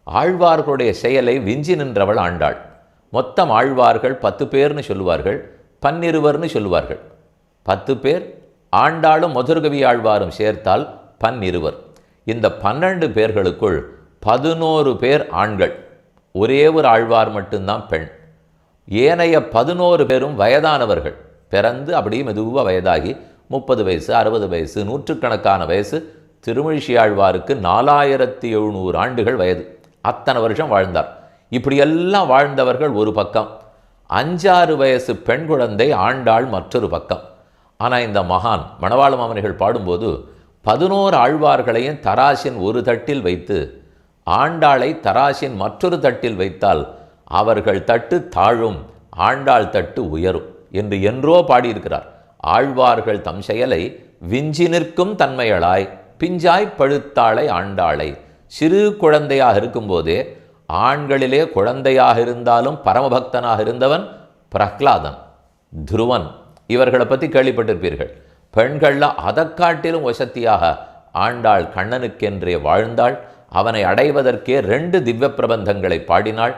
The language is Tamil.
ஆழ்வார்களுடைய செயலை விஞ்சி நின்றவள் ஆண்டாள். மொத்தம் ஆழ்வார்கள் 10 பேர்னு சொல்லுவார்கள், பன்னிருவர்னு சொல்லுவார்கள். 10 பேர் ஆண்டாளும் மதுரகவி ஆழ்வாரும் சேர்த்தால் பன்னிருவர். இந்த 12 பேர்களுக்குள் 11 பேர் ஆண்கள், ஒரே ஒரு ஆழ்வார் மட்டும்தான் பெண். ஏனைய 11 பேரும் வயதானவர்கள். பிறந்து அப்படியே மெதுவாக வயதாகி 30 வயசு 60 வயசு நூற்றுக்கணக்கான வயசு. திருமழிசையாழ்வாருக்கு 4700 ஆண்டுகள் வயது. அத்தனை வருஷம் வாழ்ந்தார். இப்படியெல்லாம் வாழ்ந்தவர்கள் ஒரு பக்கம், 5-6 வயசு பெண் குழந்தை ஆண்டாள் மற்றொரு பக்கம். ஆனால் இந்த மகான் மணவாள மாமனிகள் பாடும்போது 11 ஆழ்வார்களையும் தராசின் ஒரு தட்டில் வைத்து ஆண்டாளை தராசின் மற்றொரு தட்டில் வைத்தால் அவர்கள் தட்டு தாழும், ஆண்டாள் தட்டு உயரும் என்று என்றோ பாடியிருக்கிறார். ஆழ்வார்கள் தம் செயலை விஞ்சி நிற்கும் தன்மையளாய் பிஞ்சாய் பழுத்தாளை ஆண்டாளை. சிறு குழந்தையாக இருக்கும்போதே, ஆண்களிலே குழந்தையாக இருந்தாலும் பரமபக்தனாக இருந்தவன் பிரஹ்லாதன், துருவன், இவர்களை பற்றி கேள்விப்பட்டிருப்பீர்கள். பெண்களில் அதை காட்டிலும் வசத்தியாக ஆண்டாள் கண்ணனுக்கென்றே வாழ்ந்தாள். அவனை அடைவதற்கே 2 திவ்ய பிரபந்தங்களை பாடினாள்.